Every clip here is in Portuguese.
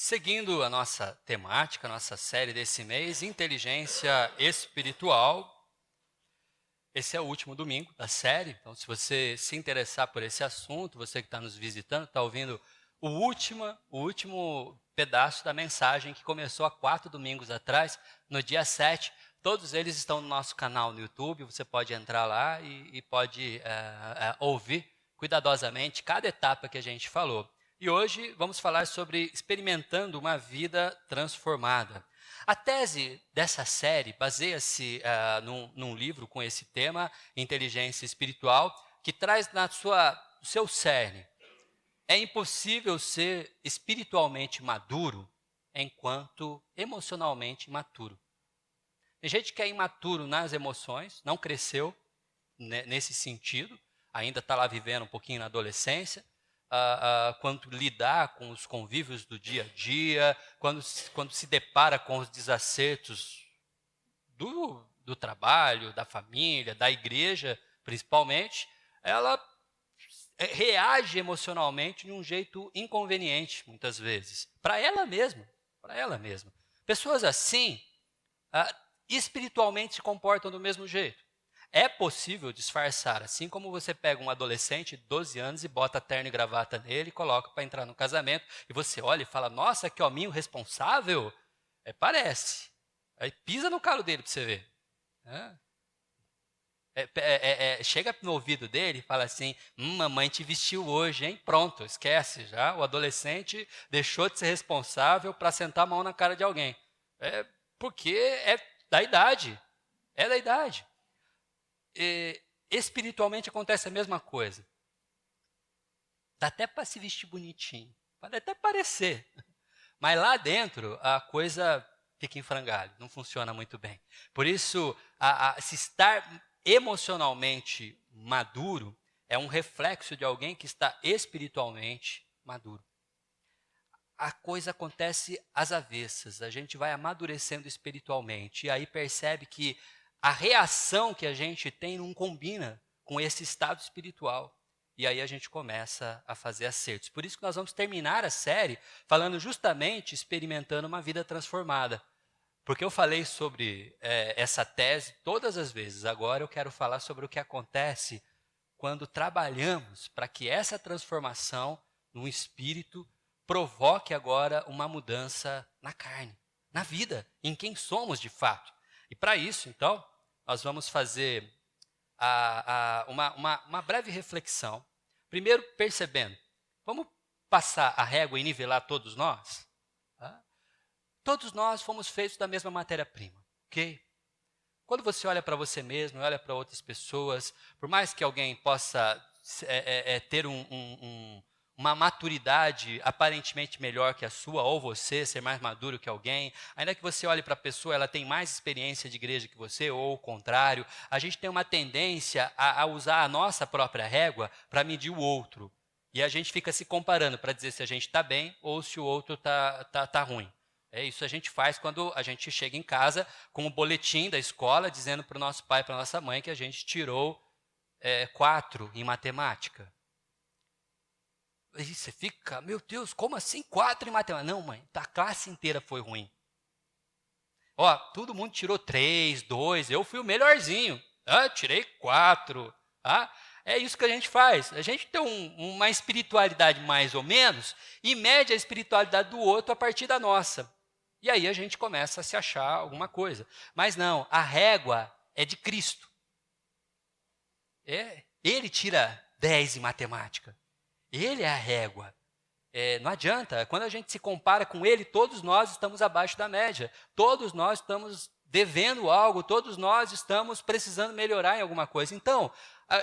Seguindo a nossa temática, a nossa série desse mês, Inteligência Espiritual. Esse é o último domingo da série, então se você se interessar por esse assunto, você que está nos visitando, está ouvindo o último pedaço da mensagem que começou há 4 domingos atrás, no dia 7. Todos eles estão no nosso canal no YouTube, você pode entrar lá e pode ouvir cuidadosamente cada etapa que a gente falou. E hoje vamos falar sobre experimentando uma vida transformada. A tese dessa série baseia-se num livro com esse tema, Inteligência Espiritual, que traz no seu cerne. É impossível ser espiritualmente maduro enquanto emocionalmente imaturo. Tem gente que é imaturo nas emoções, não cresceu nesse sentido, ainda está lá vivendo um pouquinho na adolescência, quando lidar com os convívios do dia a dia, quando se depara com os desacertos do trabalho, da família, da igreja, principalmente, ela reage emocionalmente de um jeito inconveniente, muitas vezes, para ela mesma, para ela mesma. Pessoas assim, espiritualmente se comportam do mesmo jeito. É possível disfarçar, assim como você pega um adolescente de 12 anos e bota terno e gravata nele e coloca para entrar no casamento, e você olha e fala, nossa, que hominho responsável. Parece. Aí pisa no calo dele para você ver. Chega no ouvido dele e fala assim, mamãe te vestiu hoje, hein? Pronto, esquece já. O adolescente deixou de ser responsável para sentar a mão na cara de alguém. Porque é da idade. É da idade. Espiritualmente acontece a mesma coisa. Dá até para se vestir bonitinho. Pode até parecer. Mas lá dentro a coisa fica em frangalho, não funciona muito bem. Por isso, se estar emocionalmente maduro é um reflexo de alguém que está espiritualmente maduro. A coisa acontece às avessas, a gente vai amadurecendo espiritualmente, e aí percebe que a reação que a gente tem não combina com esse estado espiritual. E aí a gente começa a fazer acertos. Por isso que nós vamos terminar a série falando justamente experimentando uma vida transformada. Porque eu falei sobre essa tese todas as vezes. Agora eu quero falar sobre o que acontece quando trabalhamos para que essa transformação no espírito provoque agora uma mudança na carne, na vida, em quem somos de fato. E para isso, então, nós vamos fazer uma breve reflexão. Primeiro, percebendo, vamos passar a régua e nivelar todos nós? Tá? Todos nós fomos feitos da mesma matéria-prima, ok? Quando você olha para você mesmo, olha para outras pessoas, por mais que alguém possa ter uma maturidade aparentemente melhor que a sua, ou você ser mais maduro que alguém, ainda que você olhe para a pessoa, ela tem mais experiência de igreja que você, ou o contrário, a gente tem uma tendência a usar a nossa própria régua para medir o outro. E a gente fica se comparando para dizer se a gente está bem ou se o outro tá ruim. Isso a gente faz quando a gente chega em casa com o boletim da escola dizendo para o nosso pai e para a nossa mãe que a gente tirou 4 em matemática. E você fica, meu Deus, como assim 4 em matemática? Não, mãe, a classe inteira foi ruim. Ó, todo mundo tirou 3, 2, eu fui o melhorzinho. Tirei 4. É isso que a gente faz. A gente tem uma espiritualidade mais ou menos e mede a espiritualidade do outro a partir da nossa. E aí a gente começa a se achar alguma coisa. Mas não, a régua é de Cristo. Ele tira 10 em matemática. Ele é a régua. Não adianta, quando a gente se compara com ele, todos nós estamos abaixo da média. Todos nós estamos devendo algo, todos nós estamos precisando melhorar em alguma coisa. Então,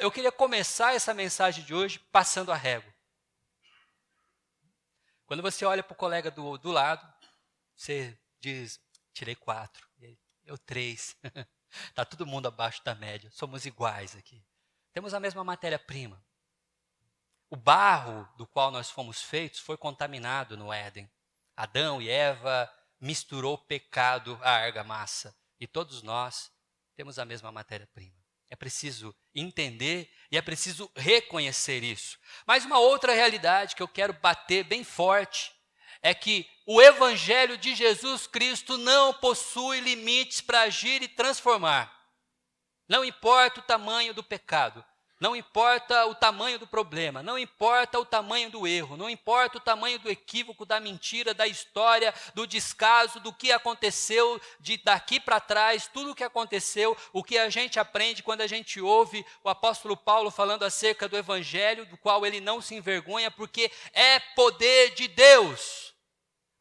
eu queria começar essa mensagem de hoje passando a régua. Quando você olha para o colega do lado, você diz, tirei 4, eu 3. Está todo mundo abaixo da média, somos iguais aqui. Temos a mesma matéria-prima. O barro do qual nós fomos feitos foi contaminado no Éden. Adão e Eva misturou pecado à argamassa. E todos nós temos a mesma matéria-prima. É preciso entender e é preciso reconhecer isso. Mas uma outra realidade que eu quero bater bem forte é que o Evangelho de Jesus Cristo não possui limites para agir e transformar. Não importa o tamanho do pecado, não importa o tamanho do problema, não importa o tamanho do erro, não importa o tamanho do equívoco, da mentira, da história, do descaso, do que aconteceu de daqui para trás, tudo o que aconteceu, o que a gente aprende quando a gente ouve o apóstolo Paulo falando acerca do Evangelho, do qual ele não se envergonha, porque é poder de Deus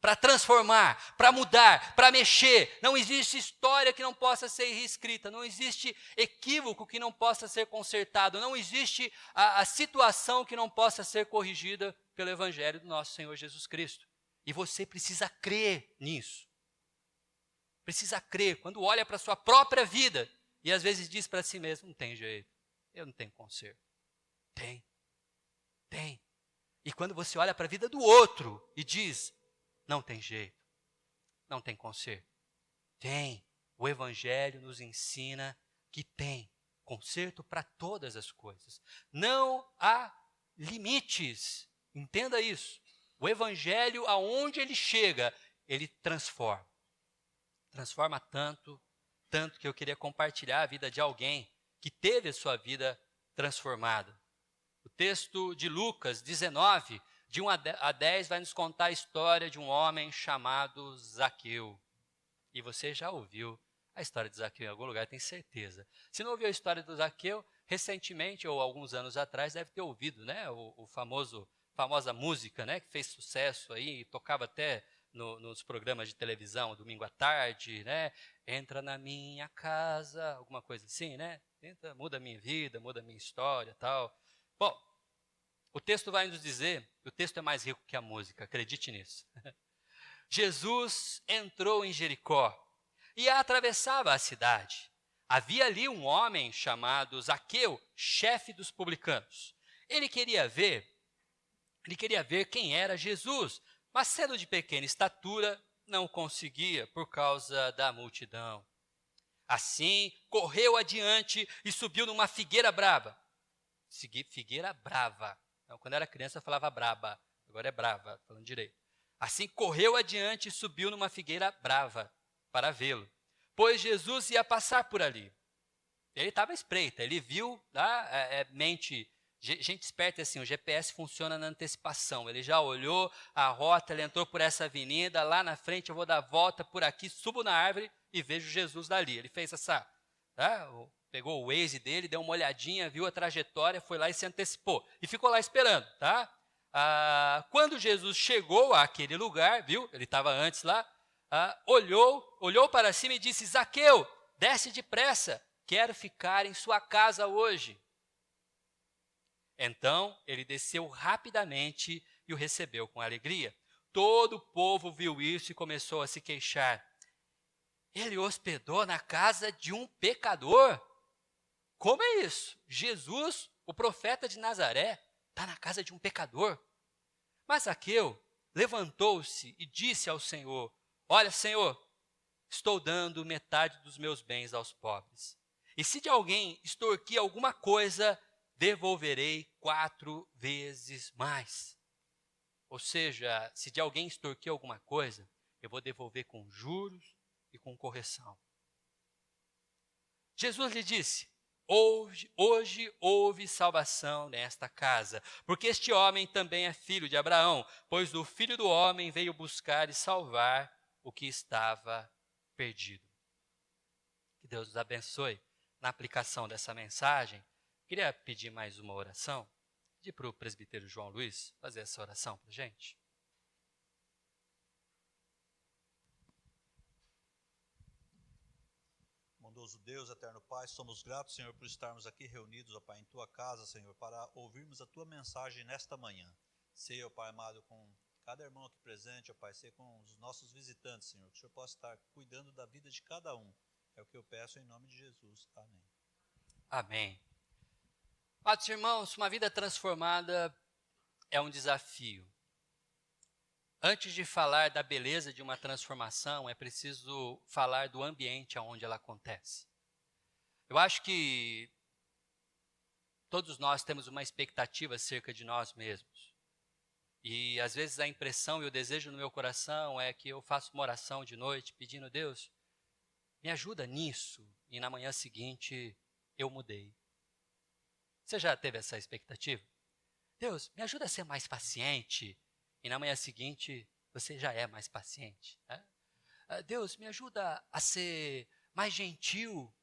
para transformar, para mudar, para mexer. Não existe história que não possa ser reescrita, não existe equívoco que não possa ser consertado, não existe a situação que não possa ser corrigida pelo Evangelho do nosso Senhor Jesus Cristo. E você precisa crer nisso. Precisa crer. Quando olha para a sua própria vida e às vezes diz para si mesmo, não tem jeito, eu não tenho conserto. Tem. E quando você olha para a vida do outro e diz, não tem jeito, não tem conserto. Tem. O Evangelho nos ensina que tem conserto para todas as coisas. Não há limites. Entenda isso. O Evangelho, aonde ele chega, ele transforma. Transforma tanto que eu queria compartilhar a vida de alguém que teve a sua vida transformada. O texto de Lucas 19, de 1 a 10, vai nos contar a história de um homem chamado Zaqueu. E você já ouviu a história de Zaqueu em algum lugar, tem certeza. Se não ouviu a história do Zaqueu, recentemente, ou alguns anos atrás, deve ter ouvido, né, o famosa música, né, que fez sucesso aí, tocava até nos programas de televisão, domingo à tarde, né, entra na minha casa, alguma coisa assim, né, muda a minha vida, muda a minha história, tal. Bom, o texto vai nos dizer, o texto é mais rico que a música, acredite nisso. Jesus entrou em Jericó e atravessava a cidade. Havia ali um homem chamado Zaqueu, chefe dos publicanos. Ele queria ver quem era Jesus, mas sendo de pequena estatura, não conseguia por causa da multidão. Assim, correu adiante e subiu numa figueira brava. Figueira brava. Então, quando era criança, eu falava braba. Agora é brava, falando direito. Assim, correu adiante e subiu numa figueira brava para vê-lo, pois Jesus ia passar por ali. Ele estava à espreita, ele viu, tá? Gente esperta é assim, o GPS funciona na antecipação. Ele já olhou a rota, ele entrou por essa avenida, lá na frente eu vou dar a volta por aqui, subo na árvore e vejo Jesus dali. Ele fez essa, tá? Pegou o Waze dele, deu uma olhadinha, viu a trajetória, foi lá e se antecipou. E ficou lá esperando, tá? Quando Jesus chegou àquele lugar, viu? Ele estava antes lá, olhou para cima e disse, Zaqueu, desce depressa, quero ficar em sua casa hoje. Então, ele desceu rapidamente e o recebeu com alegria. Todo o povo viu isso e começou a se queixar. Ele hospedou na casa de um pecador? Como é isso? Jesus, o profeta de Nazaré, está na casa de um pecador? Mas Zaqueu levantou-se e disse ao Senhor, olha, Senhor, estou dando metade dos meus bens aos pobres. E se de alguém extorquir alguma coisa, devolverei 4 vezes mais. Ou seja, se de alguém extorquir alguma coisa, eu vou devolver com juros e com correção. Jesus lhe disse, hoje houve salvação nesta casa, porque este homem também é filho de Abraão, pois o Filho do Homem veio buscar e salvar o que estava perdido. Que Deus nos abençoe na aplicação dessa mensagem. Queria pedir mais uma oração, pedir para o presbítero João Luiz fazer essa oração para a gente. Bondoso Deus, eterno Pai, somos gratos, Senhor, por estarmos aqui reunidos, ó Pai, em Tua casa, Senhor, para ouvirmos a Tua mensagem nesta manhã. Sei, ó Pai amado, com cada irmão aqui presente, ó Pai, sei com os nossos visitantes, Senhor, que o Senhor possa estar cuidando da vida de cada um. É o que eu peço em nome de Jesus. Amém. Amém. Amados irmãos, uma vida transformada é um desafio. Antes de falar da beleza de uma transformação, é preciso falar do ambiente onde ela acontece. Eu acho que todos nós temos uma expectativa acerca de nós mesmos. E às vezes a impressão e o desejo no meu coração é que eu faço uma oração de noite pedindo: Deus, me ajuda nisso. E na manhã seguinte eu mudei. Você já teve essa expectativa? Deus, me ajuda a ser mais paciente. E na manhã seguinte você já é mais paciente, né? Deus, me ajuda a ser mais gentil.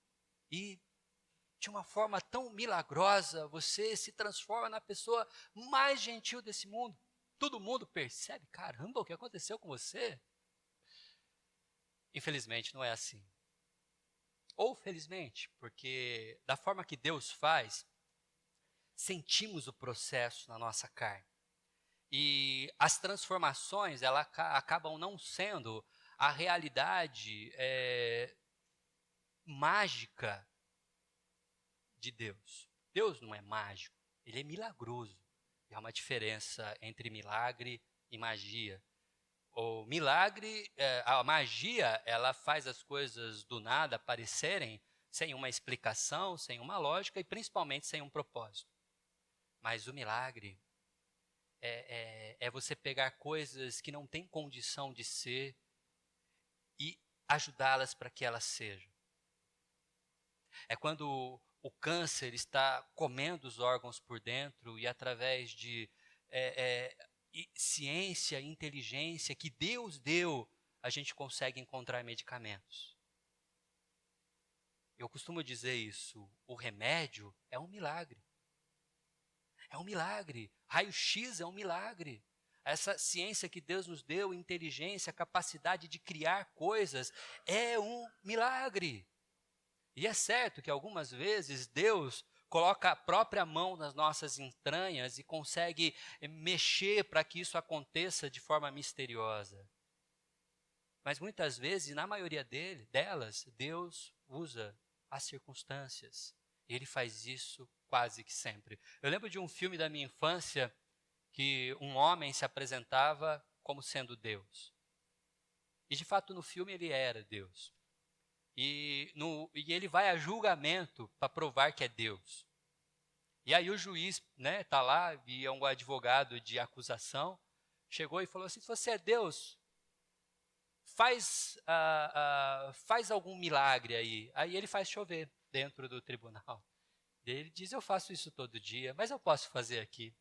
E de uma forma tão milagrosa, você se transforma na pessoa mais gentil desse mundo. Todo mundo percebe, caramba, o que aconteceu com você? Infelizmente não é assim. Ou felizmente, porque da forma que Deus faz, sentimos o processo na nossa carne. E as transformações, elas acabam não sendo a realidade mágica de Deus. Deus não é mágico, ele é milagroso. E há uma diferença entre milagre e magia. O milagre, a magia, ela faz as coisas do nada aparecerem sem uma explicação, sem uma lógica e principalmente sem um propósito. Mas o milagre é você pegar coisas que não têm condição de ser e ajudá-las para que elas sejam. É quando o câncer está comendo os órgãos por dentro e através de ciência e inteligência que Deus deu, a gente consegue encontrar medicamentos. Eu costumo dizer isso, o remédio é um milagre. É um milagre. Raio-X é um milagre. Essa ciência que Deus nos deu, inteligência, capacidade de criar coisas, é um milagre. E é certo que algumas vezes Deus coloca a própria mão nas nossas entranhas e consegue mexer para que isso aconteça de forma misteriosa. Mas muitas vezes, na maioria delas, Deus usa as circunstâncias. E Ele faz isso quase que sempre. Eu lembro de um filme da minha infância que um homem se apresentava como sendo Deus. E de fato no filme ele era Deus. E ele vai a julgamento para provar que é Deus. E aí o juiz, né, tá lá, e é um advogado de acusação, chegou e falou assim: se você é Deus, faz algum milagre aí. Aí ele faz chover dentro do tribunal. Ele diz: eu faço isso todo dia, mas eu posso fazer aqui.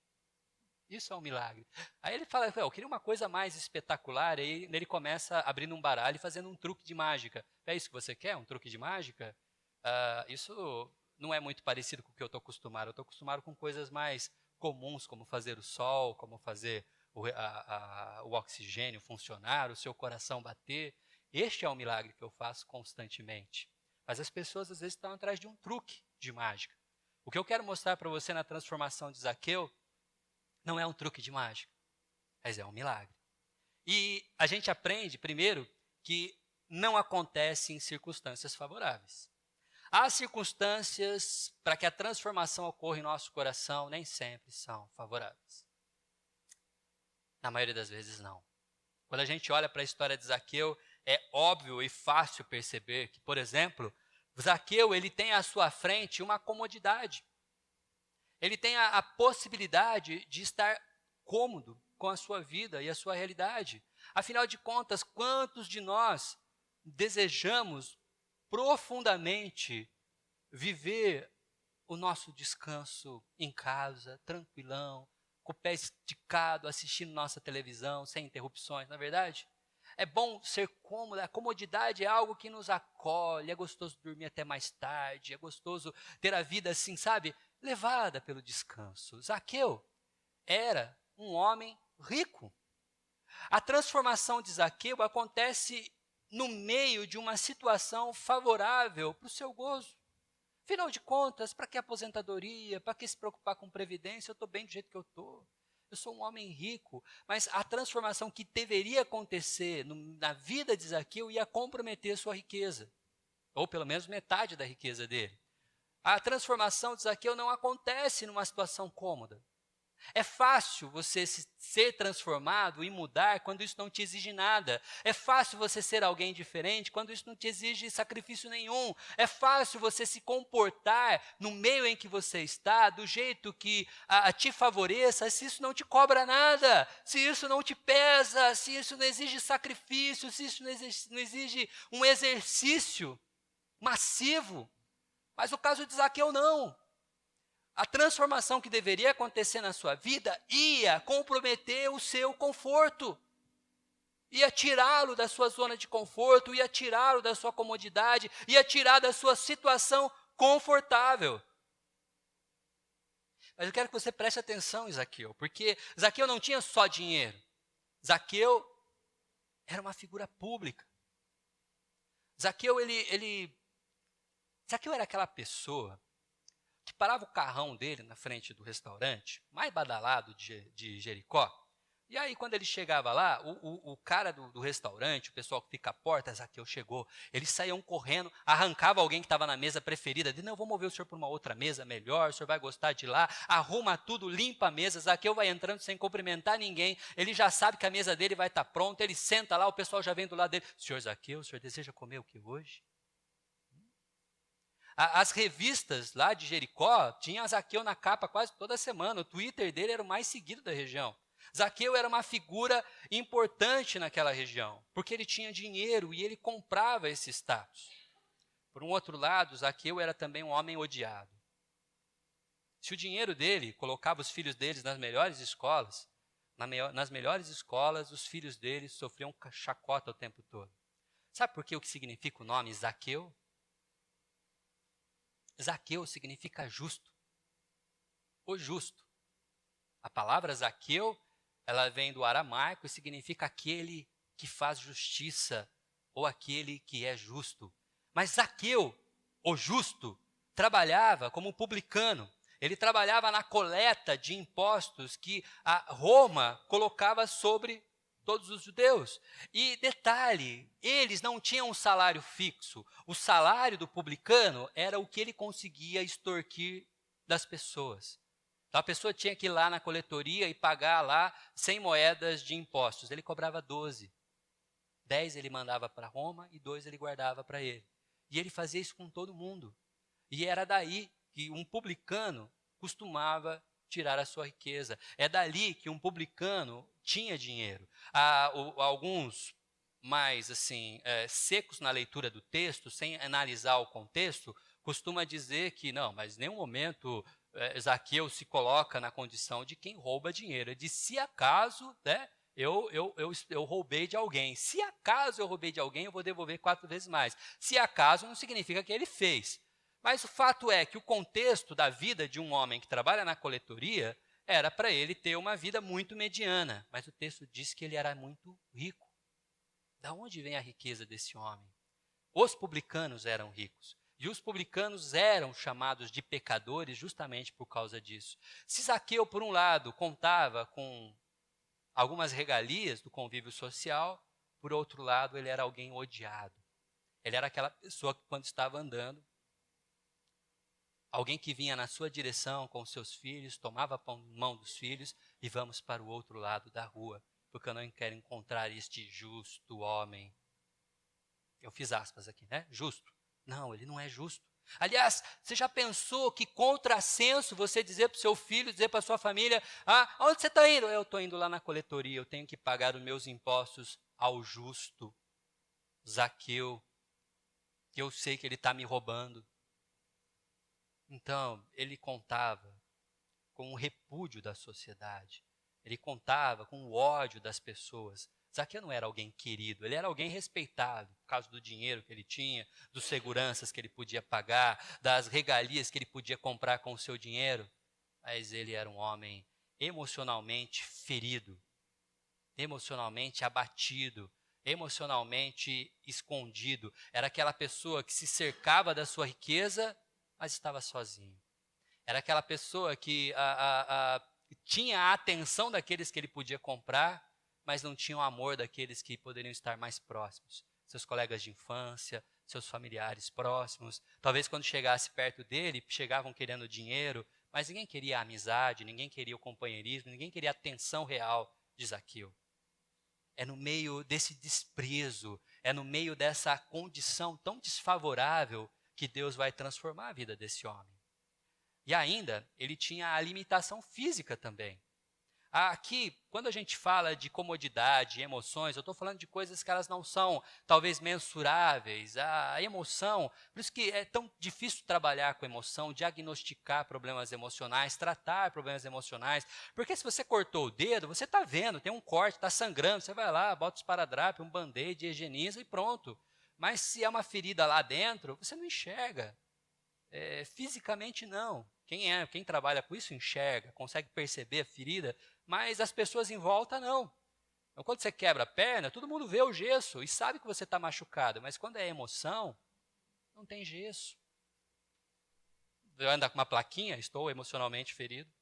Isso é um milagre. Aí ele fala: eu queria uma coisa mais espetacular. Aí ele começa abrindo um baralho e fazendo um truque de mágica. É isso que você quer? Um truque de mágica? Isso não é muito parecido com o que eu estou acostumado. Eu estou acostumado com coisas mais comuns, como fazer o sol, como fazer o oxigênio funcionar, o seu coração bater. Este é um milagre que eu faço constantemente. Mas as pessoas às vezes estão atrás de um truque de mágica. O que eu quero mostrar para você na transformação de Zaqueu não é um truque de mágica, mas é um milagre. E a gente aprende, primeiro, que não acontece em circunstâncias favoráveis. As circunstâncias para que a transformação ocorra em nosso coração nem sempre são favoráveis. Na maioria das vezes, não. Quando a gente olha para a história de Zaqueu, é óbvio e fácil perceber que, por exemplo, Zaqueu ele tem à sua frente uma comodidade. Ele tem a possibilidade de estar cômodo com a sua vida e a sua realidade. Afinal de contas, quantos de nós desejamos profundamente viver o nosso descanso em casa, tranquilão, com o pé esticado, assistindo nossa televisão, sem interrupções, não é verdade? É bom ser cômodo, a comodidade é algo que nos acolhe, é gostoso dormir até mais tarde, é gostoso ter a vida assim, sabe, levada pelo descanso. Zaqueu era um homem rico. A transformação de Zaqueu acontece no meio de uma situação favorável para o seu gozo. Afinal de contas, para que aposentadoria? Para que se preocupar com previdência? Eu estou bem do jeito que eu estou. Eu sou um homem rico, mas a transformação que deveria acontecer na vida de Zaqueu ia comprometer sua riqueza, ou pelo menos metade da riqueza dele. A transformação de Zaqueu não acontece numa situação cômoda. É fácil você ser transformado e mudar quando isso não te exige nada. É fácil você ser alguém diferente quando isso não te exige sacrifício nenhum. É fácil você se comportar no meio em que você está do jeito que te favoreça, se isso não te cobra nada, se isso não te pesa, se isso não exige sacrifício, se isso não exige um exercício massivo. Mas o caso de Zaqueu não. A transformação que deveria acontecer na sua vida ia comprometer o seu conforto, ia tirá-lo da sua zona de conforto, ia tirá-lo da sua comodidade, ia tirar da sua situação confortável. Mas eu quero que você preste atenção em Zaqueu, porque Zaqueu não tinha só dinheiro. Zaqueu era uma figura pública. Zaqueu era aquela pessoa que parava o carrão dele na frente do restaurante, mais badalado de Jericó. E aí, quando ele chegava lá, o cara do restaurante, o pessoal que fica à porta, Zaqueu chegou, eles saíam correndo, arrancava alguém que estava na mesa preferida, dizia, não, vou mover o senhor para uma outra mesa melhor, o senhor vai gostar de lá, arruma tudo, limpa a mesa, Zaqueu vai entrando sem cumprimentar ninguém, ele já sabe que a mesa dele vai estar pronta, ele senta lá, o pessoal já vem do lado dele, senhor Zaqueu, o senhor deseja comer o que hoje? As revistas lá de Jericó tinham Zaqueu na capa quase toda semana. O Twitter dele era o mais seguido da região. Zaqueu era uma figura importante naquela região, porque ele tinha dinheiro e ele comprava esse status. Por um outro lado, Zaqueu era também um homem odiado. Se o dinheiro dele colocava os filhos deles nas melhores escolas, nas melhores escolas, os filhos deles sofriam chacota o tempo todo. Sabe por que o que significa o nome Zaqueu? Zaqueu significa justo, o justo. A palavra Zaqueu, ela vem do aramaico e significa aquele que faz justiça ou aquele que é justo. Mas Zaqueu, o justo, trabalhava como publicano. Ele trabalhava na coleta de impostos que a Roma colocava sobre todos os judeus. E detalhe, eles não tinham um salário fixo. O salário do publicano era o que ele conseguia extorquir das pessoas. Então a pessoa tinha que ir lá na coletoria e pagar lá 100 moedas de impostos. Ele cobrava 12. 10 ele mandava para Roma e 2 ele guardava para ele. E ele fazia isso com todo mundo. E era daí que um publicano costumava tirar a sua riqueza. É dali que um publicano tinha dinheiro. Alguns mais assim secos na leitura do texto, sem analisar o contexto, costuma dizer que não, mas em nenhum momento Zaqueu se coloca na condição de quem rouba dinheiro. Ele diz, se acaso, né, eu roubei de alguém. Se acaso eu roubei de alguém, eu vou devolver 4 vezes mais. Se acaso não significa que ele fez. Mas o fato é que o contexto da vida de um homem que trabalha na coletoria era para ele ter uma vida muito mediana. Mas o texto diz que ele era muito rico. Da onde vem a riqueza desse homem? Os publicanos eram ricos. E os publicanos eram chamados de pecadores justamente por causa disso. Se Zaqueu, por um lado, contava com algumas regalias do convívio social, por outro lado, ele era alguém odiado. Ele era aquela pessoa que, quando estava andando, alguém que vinha na sua direção com seus filhos, tomava a mão dos filhos e vamos para o outro lado da rua, porque eu não quero encontrar este justo homem. Eu fiz aspas aqui, né? Justo. Não, ele não é justo. Aliás, você já pensou que contrassenso você dizer para o seu filho, dizer para a sua família, onde você está indo? Eu estou indo lá na coletoria, eu tenho que pagar os meus impostos ao justo, Zaqueu, que eu sei que ele está me roubando. Então, ele contava com o repúdio da sociedade. Ele contava com o ódio das pessoas. Zaqueu não era alguém querido, ele era alguém respeitado, por causa do dinheiro que ele tinha, dos seguranças que ele podia pagar, das regalias que ele podia comprar com o seu dinheiro. Mas ele era um homem emocionalmente ferido, emocionalmente abatido, emocionalmente escondido. Era aquela pessoa que se cercava da sua riqueza, mas estava sozinho. Era aquela pessoa que tinha a atenção daqueles que ele podia comprar, mas não tinha o amor daqueles que poderiam estar mais próximos. Seus colegas de infância, seus familiares próximos. Talvez quando chegasse perto dele, chegavam querendo dinheiro, mas ninguém queria a amizade, ninguém queria o companheirismo, ninguém queria a atenção real de Zaqueu. É no meio desse desprezo, é no meio dessa condição tão desfavorável que Deus vai transformar a vida desse homem. E ainda, ele tinha a limitação física também. Aqui, quando a gente fala de comodidade, emoções, eu estou falando de coisas que elas não são, talvez, mensuráveis. A emoção, por isso que é tão difícil trabalhar com emoção, diagnosticar problemas emocionais, tratar problemas emocionais. Porque se você cortou o dedo, você está vendo, tem um corte, está sangrando, você vai lá, bota o esparadrapo, um band-aid, higieniza e pronto. Mas se é uma ferida lá dentro, você não enxerga. Fisicamente não. Quem trabalha com isso enxerga, consegue perceber a ferida, mas as pessoas em volta não. Então, quando você quebra a perna, todo mundo vê o gesso e sabe que você está machucado, mas quando é emoção, não tem gesso. Eu ando com uma plaquinha, estou emocionalmente ferido,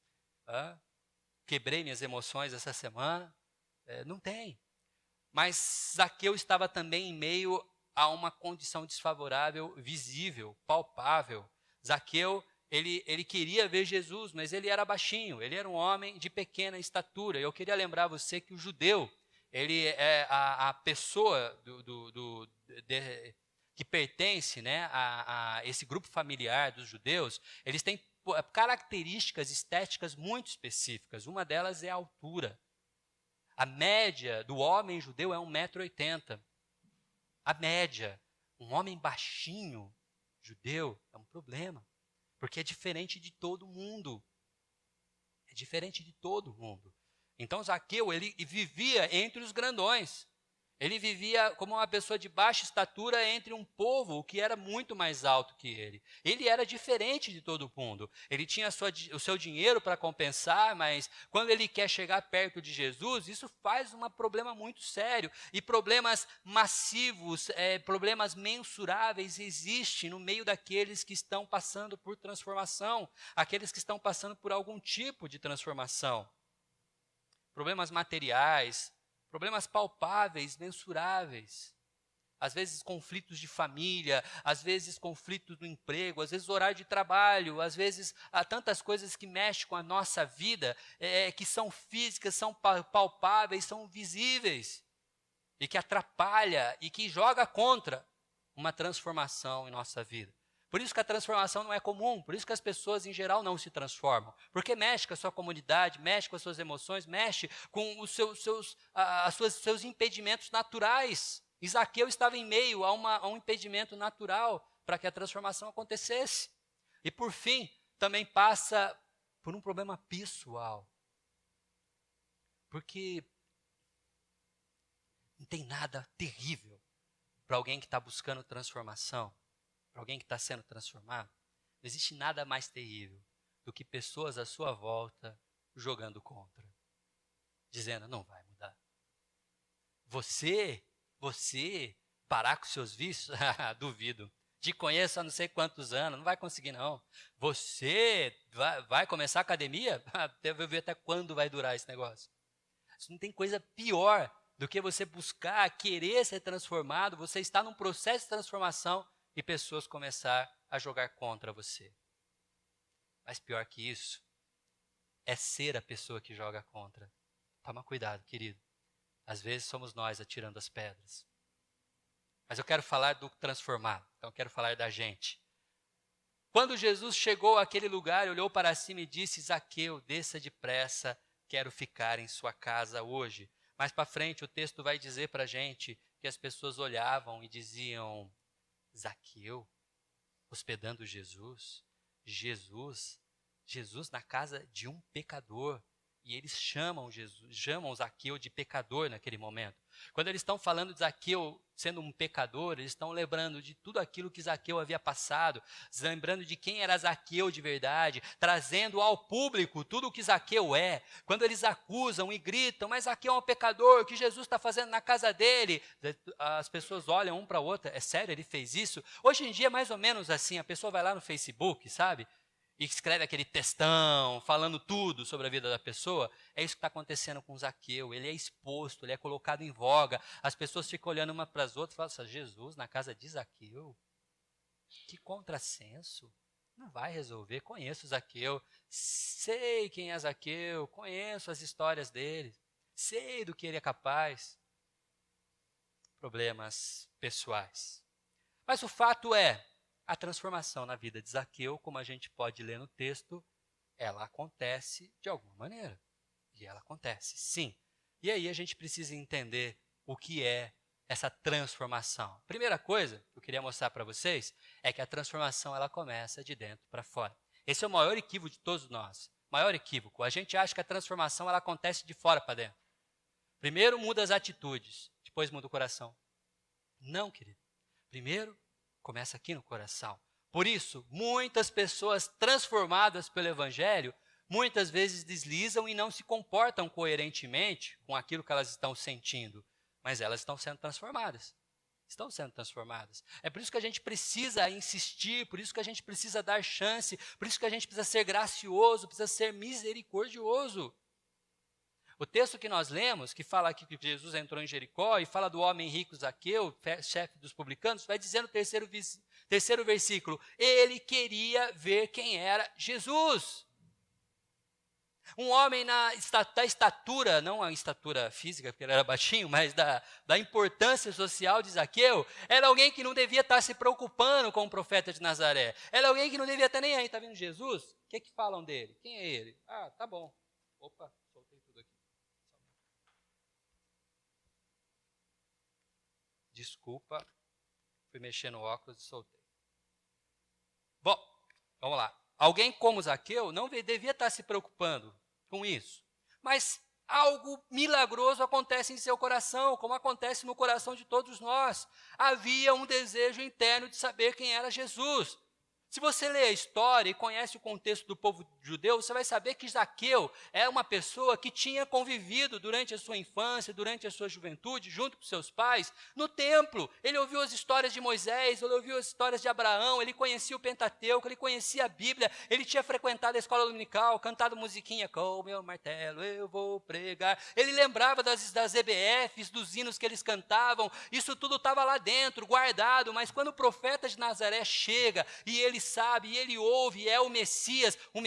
quebrei minhas emoções essa semana, não tem. Mas Zaqueu estava também em meio a uma condição desfavorável, visível, palpável. Zaqueu, ele queria ver Jesus, mas ele era baixinho, ele era um homem de pequena estatura. Eu queria lembrar você que o judeu, ele é a pessoa que pertence, né, a esse grupo familiar dos judeus, eles têm características estéticas muito específicas. Uma delas é a altura. A média do homem judeu é 1,80 m. A média. Um homem baixinho judeu é um problema, porque é diferente de todo mundo. É diferente de todo mundo. Então Zaqueu, ele vivia entre os grandões. Ele vivia como uma pessoa de baixa estatura entre um povo que era muito mais alto que ele. Ele era diferente de todo mundo. Ele tinha o seu dinheiro para compensar, mas quando ele quer chegar perto de Jesus, isso faz um problema muito sério. E problemas massivos, problemas mensuráveis existem no meio daqueles que estão passando por transformação, aqueles que estão passando por algum tipo de transformação. Problemas materiais, problemas palpáveis, mensuráveis. Às vezes conflitos de família, às vezes conflitos no emprego, às vezes horário de trabalho, às vezes há tantas coisas que mexem com a nossa vida, que são físicas, são palpáveis, são visíveis, e que atrapalha e que joga contra uma transformação em nossa vida. Por isso que a transformação não é comum, por isso que as pessoas em geral não se transformam. Porque mexe com a sua comunidade, mexe com as suas emoções, mexe com os seus impedimentos naturais. Zaqueu estava em meio a um impedimento natural para que a transformação acontecesse. E por fim, também passa por um problema pessoal. Porque não tem nada terrível para alguém que está buscando transformação, para alguém que está sendo transformado. Não existe nada mais terrível do que pessoas à sua volta jogando contra, dizendo, não vai mudar. Você parar com seus vícios? Duvido. Te conheço há não sei quantos anos, não vai conseguir não. Você vai começar a academia? Deve ver até quando vai durar esse negócio. Isso não tem coisa pior do que você buscar, querer ser transformado, você está num processo de transformação e pessoas começar a jogar contra você. Mas pior que isso, é ser a pessoa que joga contra. Toma cuidado, querido. Às vezes somos nós atirando as pedras. Mas eu quero falar do transformado, então eu quero falar da gente. Quando Jesus chegou àquele lugar, olhou para cima e disse, Zaqueu, desça depressa, quero ficar em sua casa hoje. Mais para frente o texto vai dizer para a gente que as pessoas olhavam e diziam, Zaqueu, hospedando Jesus na casa de um pecador. E eles chamam Zaqueu de pecador naquele momento. Quando eles estão falando de Zaqueu sendo um pecador, eles estão lembrando de tudo aquilo que Zaqueu havia passado, lembrando de quem era Zaqueu de verdade, trazendo ao público tudo o que Zaqueu é. Quando eles acusam e gritam, mas Zaqueu é um pecador, o que Jesus está fazendo na casa dele? As pessoas olham um para o outro, é sério, ele fez isso? Hoje em dia é mais ou menos assim, a pessoa vai lá no Facebook, sabe? E escreve aquele textão, falando tudo sobre a vida da pessoa, é isso que está acontecendo com Zaqueu. Ele é exposto, ele é colocado em voga, as pessoas ficam olhando uma para as outras e falam assim, Jesus, na casa de Zaqueu? Que contrassenso. Não vai resolver. Conheço Zaqueu, sei quem é Zaqueu, conheço as histórias dele, sei do que ele é capaz. Problemas pessoais. Mas o fato é, a transformação na vida de Zaqueu, como a gente pode ler no texto, ela acontece de alguma maneira. E ela acontece, sim. E aí a gente precisa entender o que é essa transformação. Primeira coisa que eu queria mostrar para vocês é que a transformação ela começa de dentro para fora. Esse é o maior equívoco de todos nós. Maior equívoco. A gente acha que a transformação ela acontece de fora para dentro. Primeiro muda as atitudes, depois muda o coração. Não, querido. Primeiro começa aqui no coração. Por isso, muitas pessoas transformadas pelo Evangelho, muitas vezes deslizam e não se comportam coerentemente com aquilo que elas estão sentindo. Mas elas estão sendo transformadas. Estão sendo transformadas. É por isso que a gente precisa insistir, por isso que a gente precisa dar chance, por isso que a gente precisa ser gracioso, precisa ser misericordioso. O texto que nós lemos, que fala aqui que Jesus entrou em Jericó e fala do homem rico Zaqueu, chefe dos publicanos, vai dizer no terceiro versículo, ele queria ver quem era Jesus. Um homem da estatura, não a estatura física, porque ele era baixinho, mas da importância social de Zaqueu, era alguém que não devia estar se preocupando com o profeta de Nazaré. Era alguém que não devia estar nem aí. Está vendo Jesus? O que falam dele? Quem é ele? Ah, tá bom. Opa, soltei tudo aqui. Desculpa, fui mexer no óculos e soltei. Bom, vamos lá. Alguém como Zaqueu não devia estar se preocupando com isso. Mas algo milagroso acontece em seu coração, como acontece no coração de todos nós. Havia um desejo interno de saber quem era Jesus. Se você lê a história e conhece o contexto do povo judeu, você vai saber que Zaqueu era uma pessoa que tinha convivido durante a sua infância, durante a sua juventude, junto com seus pais, no templo. Ele ouviu as histórias de Moisés, ele ouviu as histórias de Abraão, ele conhecia o Pentateuco, ele conhecia a Bíblia, ele tinha frequentado a escola dominical, cantado musiquinha, com o meu martelo eu vou pregar. Ele lembrava das EBFs, dos hinos que eles cantavam, isso tudo estava lá dentro, guardado, mas quando o profeta de Nazaré chega e ele sabe, e ele ouve, é o Messias, o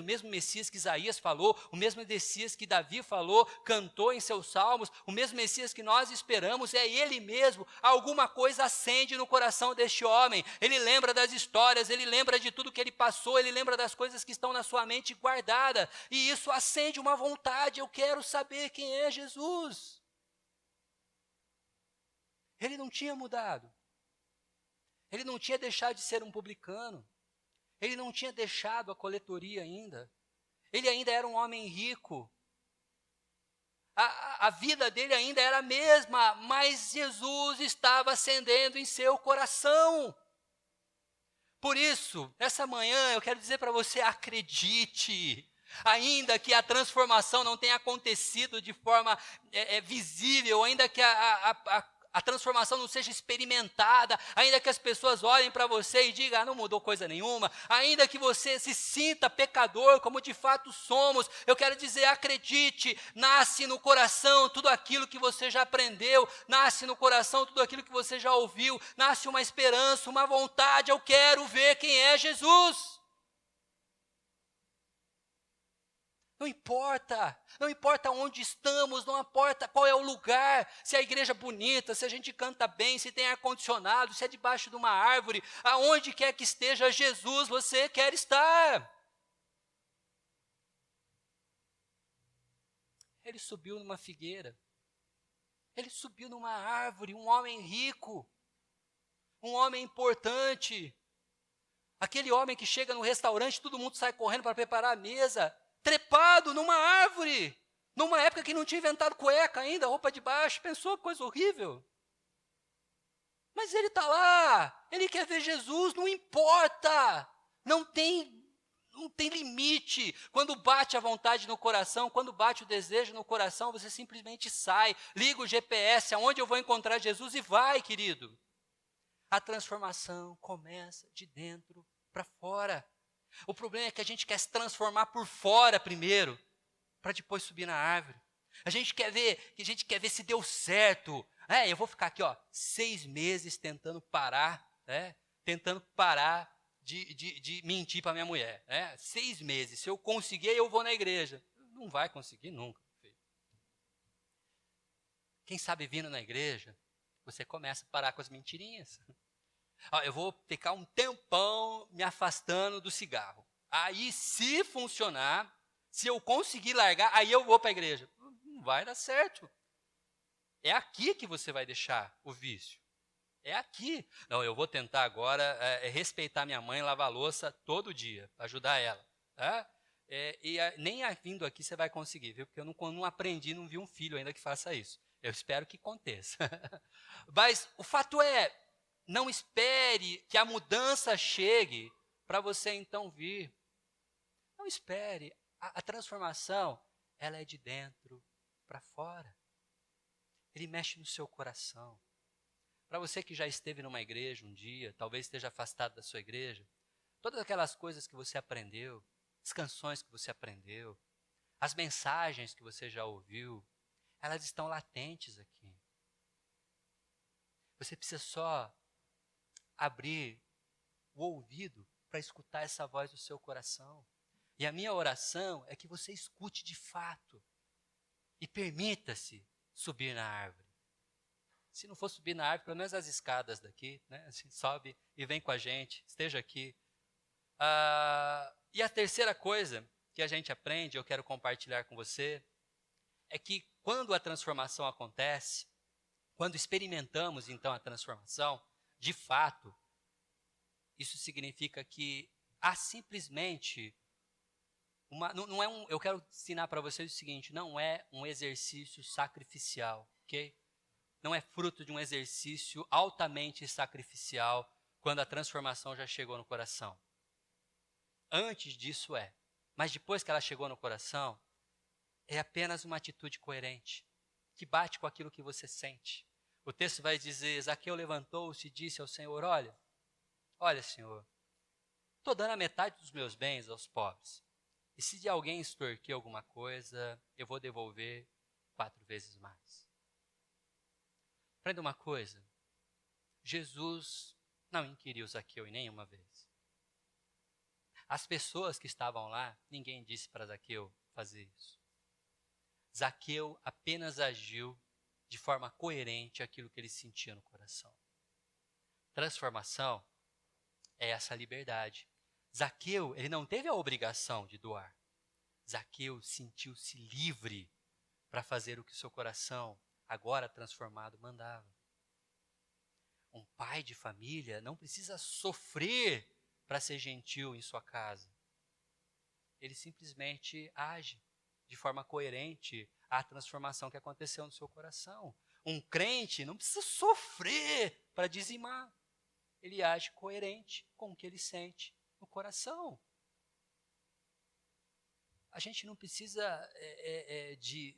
mesmo Messias que Isaías falou, o mesmo Messias que Davi falou, cantou em seus salmos, o mesmo Messias que nós esperamos, é ele mesmo. Alguma coisa acende no coração deste homem, ele lembra das histórias, ele lembra de tudo que ele passou, ele lembra das coisas que estão na sua mente guardada, e isso acende uma vontade, eu quero saber quem é Jesus. Ele não tinha mudado. Ele não tinha deixado de ser um publicano. Ele não tinha deixado a coletoria ainda. Ele ainda era um homem rico. A vida dele ainda era a mesma, mas Jesus estava acendendo em seu coração. Por isso, nessa manhã eu quero dizer para você, acredite. Ainda que a transformação não tenha acontecido de forma visível, ainda que a transformação não seja experimentada, ainda que as pessoas olhem para você e digam, não mudou coisa nenhuma, ainda que você se sinta pecador, como de fato somos, eu quero dizer, acredite, nasce no coração tudo aquilo que você já aprendeu, nasce no coração tudo aquilo que você já ouviu, nasce uma esperança, uma vontade, eu quero ver quem é Jesus. Não importa onde estamos, não importa qual é o lugar, se a igreja é bonita, se a gente canta bem, se tem ar-condicionado, se é debaixo de uma árvore, aonde quer que esteja Jesus, você quer estar. Ele subiu numa figueira, ele subiu numa árvore, um homem rico, um homem importante, aquele homem que chega no restaurante, todo mundo sai correndo para preparar a mesa, trepado numa árvore, numa época que não tinha inventado cueca ainda, roupa de baixo, pensou que coisa horrível. Mas ele está lá, ele quer ver Jesus, não importa, não tem limite. Quando bate a vontade no coração, quando bate o desejo no coração, você simplesmente sai, liga o GPS, aonde eu vou encontrar Jesus e vai, querido. A transformação começa de dentro para fora. O problema é que a gente quer se transformar por fora primeiro, para depois subir na árvore. A gente quer ver se deu certo. Eu vou ficar aqui 6 meses tentando parar de mentir para minha mulher. Né? 6 meses. Se eu conseguir, eu vou na igreja. Não vai conseguir nunca. Filho. Quem sabe vindo na igreja, você começa a parar com as mentirinhas. Eu vou ficar um tempão me afastando do cigarro. Aí, se funcionar, se eu conseguir largar, aí eu vou para a igreja. Não vai dar certo. É aqui que você vai deixar o vício. É aqui. Não, eu vou tentar agora respeitar minha mãe, lavar a louça todo dia, ajudar ela. Tá? Nem vindo aqui você vai conseguir, viu? Porque eu não aprendi, não vi um filho ainda que faça isso. Eu espero que aconteça. Mas o fato é, não espere que a mudança chegue para você então vir. Não espere. A transformação, ela é de dentro para fora. Ele mexe no seu coração. Para você que já esteve numa igreja um dia, talvez esteja afastado da sua igreja, todas aquelas coisas que você aprendeu, as canções que você aprendeu, as mensagens que você já ouviu, elas estão latentes aqui. Você precisa só abrir o ouvido para escutar essa voz do seu coração. E a minha oração é que você escute de fato e permita-se subir na árvore. Se não for subir na árvore, pelo menos as escadas daqui, né? Assim, sobe e vem com a gente, esteja aqui. E a terceira coisa que a gente aprende, eu quero compartilhar com você, é que quando a transformação acontece, quando experimentamos então a transformação, de fato, isso significa que há simplesmente não é eu quero ensinar para vocês o seguinte, não é um exercício sacrificial, ok? Não é fruto de um exercício altamente sacrificial quando a transformação já chegou no coração. Antes disso é, mas depois que ela chegou no coração, é apenas uma atitude coerente, que bate com aquilo que você sente. O texto vai dizer, Zaqueu levantou-se e disse ao Senhor, olha Senhor, estou dando a metade dos meus bens aos pobres. E se de alguém extorquir alguma coisa, eu vou devolver 4 vezes mais. Aprenda uma coisa, Jesus não inquiriu Zaqueu em nenhuma vez. As pessoas que estavam lá, ninguém disse para Zaqueu fazer isso. Zaqueu apenas agiu de forma coerente aquilo que ele sentia no coração. Transformação é essa liberdade. Zaqueu, ele não teve a obrigação de doar. Zaqueu sentiu-se livre para fazer o que seu coração, agora transformado, mandava. Um pai de família não precisa sofrer para ser gentil em sua casa. Ele simplesmente age de forma coerente à transformação que aconteceu no seu coração. Um crente não precisa sofrer para dizimar. Ele age coerente com o que ele sente no coração. A gente não precisa de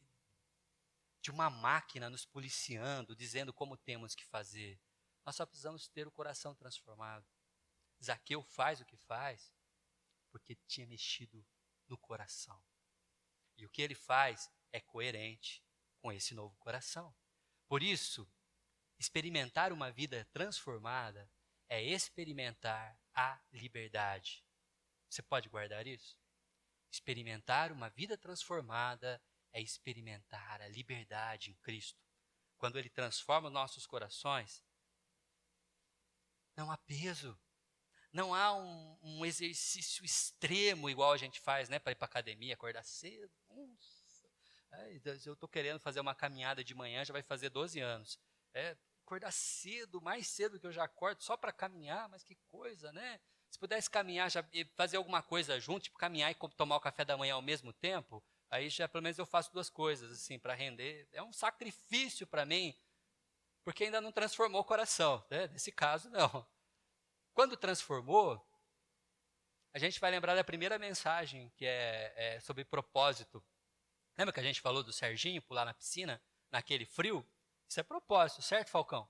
uma máquina nos policiando, dizendo como temos que fazer. Nós só precisamos ter o coração transformado. Zaqueu faz o que faz porque tinha mexido no coração. E o que ele faz é coerente com esse novo coração. Por isso, experimentar uma vida transformada é experimentar a liberdade. Você pode guardar isso? Experimentar uma vida transformada é experimentar a liberdade em Cristo. Quando Ele transforma nossos corações, não há peso. Não há um exercício extremo igual a gente faz, né, para ir para a academia, acordar cedo. Eu estou querendo fazer uma caminhada de manhã, já vai fazer 12 anos. Acordar cedo, mais cedo que eu já acordo, só para caminhar, mas que coisa, né? Se pudesse caminhar, já fazer alguma coisa junto, tipo caminhar e tomar o café da manhã ao mesmo tempo, aí já pelo menos eu faço 2 coisas, assim, para render. É um sacrifício para mim, porque ainda não transformou o coração, né? Nesse caso, não. Quando transformou, a gente vai lembrar da primeira mensagem, que é sobre propósito. Lembra que a gente falou do Serginho pular na piscina, naquele frio? Isso é propósito, certo, Falcão?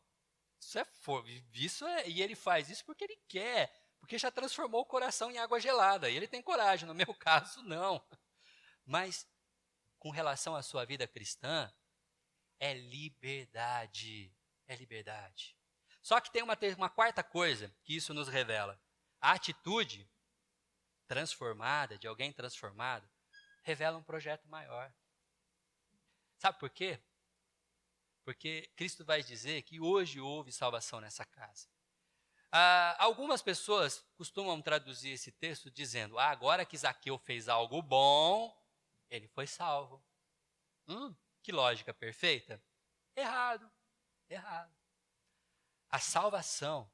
E ele faz isso porque ele quer, porque já transformou o coração em água gelada. E ele tem coragem, no meu caso, não. Mas, com relação à sua vida cristã, é liberdade. É liberdade. Só que tem uma quarta coisa que isso nos revela. A atitude transformada, de alguém transformado, revela um projeto maior. Sabe por quê? Porque Cristo vai dizer que hoje houve salvação nessa casa. Algumas pessoas costumam traduzir esse texto dizendo: agora que Zaqueu fez algo bom, ele foi salvo. Que lógica perfeita? Errado, errado. A salvação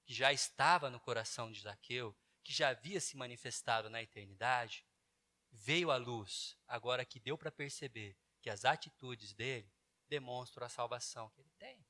que já estava no coração de Zaqueu, que já havia se manifestado na eternidade, veio à luz, agora que deu para perceber que as atitudes dele demonstram a salvação que ele tem.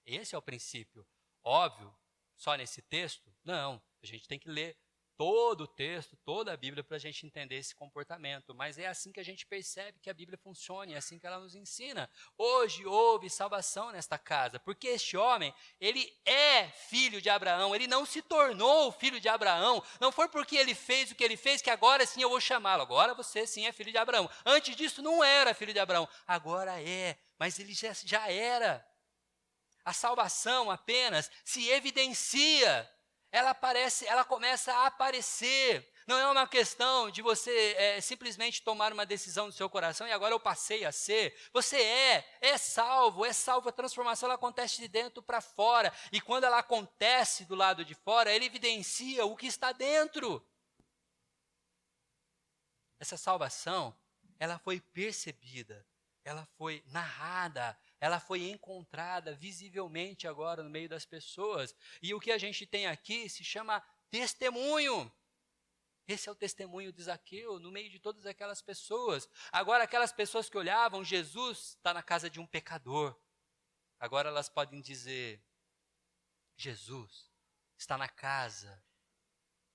Esse é o princípio. Óbvio, só nesse texto? Não, a gente tem que ler todo o texto, toda a Bíblia para a gente entender esse comportamento, mas é assim que a gente percebe que a Bíblia funciona, é assim que ela nos ensina. Hoje houve salvação nesta casa, porque este homem, ele é filho de Abraão, ele não se tornou filho de Abraão, não foi porque ele fez o que ele fez que agora sim eu vou chamá-lo, agora você sim é filho de Abraão. Antes disso não era filho de Abraão, agora é, mas ele já era. A salvação apenas se evidencia, ela começa a aparecer. Não é uma questão de você simplesmente tomar uma decisão no seu coração e agora eu passei a ser. Você é salvo, a transformação ela acontece de dentro para fora. E quando ela acontece do lado de fora, ela evidencia o que está dentro. Essa salvação, ela foi percebida, ela foi narrada, ela foi encontrada visivelmente agora no meio das pessoas. E o que a gente tem aqui se chama testemunho. Esse é o testemunho de Zaqueu, no meio de todas aquelas pessoas. Agora, aquelas pessoas que olhavam, Jesus está na casa de um pecador. Agora elas podem dizer, Jesus está na casa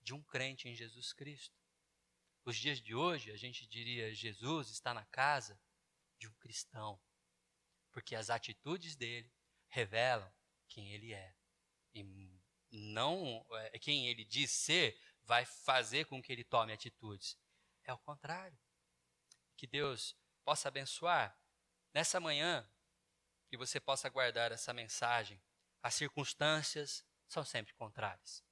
de um crente em Jesus Cristo. Os dias de hoje, a gente diria, Jesus está na casa de um cristão. Porque as atitudes dele revelam quem ele é. E não quem ele diz ser vai fazer com que ele tome atitudes. É o contrário. Que Deus possa abençoar nessa manhã, que você possa guardar essa mensagem. As circunstâncias são sempre contrárias.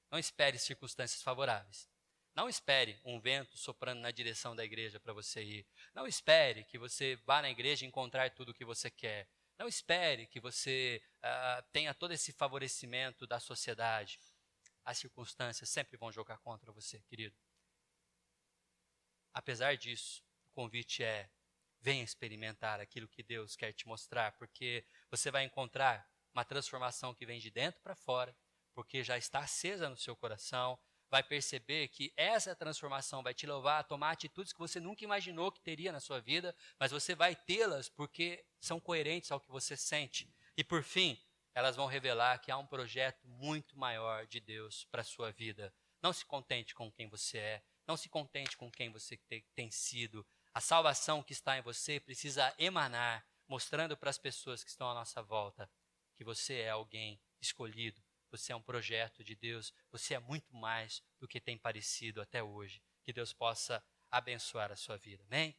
Não espere circunstâncias favoráveis. Não espere um vento soprando na direção da igreja para você ir. Não espere que você vá na igreja e encontrar tudo o que você quer. Não espere que você tenha todo esse favorecimento da sociedade. As circunstâncias sempre vão jogar contra você, querido. Apesar disso, o convite é: venha experimentar aquilo que Deus quer te mostrar, porque você vai encontrar uma transformação que vem de dentro para fora, porque já está acesa no seu coração. Vai perceber que essa transformação vai te levar a tomar atitudes que você nunca imaginou que teria na sua vida, mas você vai tê-las porque são coerentes ao que você sente. E por fim, elas vão revelar que há um projeto muito maior de Deus para a sua vida. Não se contente com quem você é, não se contente com quem você tem sido. A salvação que está em você precisa emanar, mostrando para as pessoas que estão à nossa volta que você é alguém escolhido. Você é um projeto de Deus, você é muito mais do que tem parecido até hoje. Que Deus possa abençoar a sua vida, amém?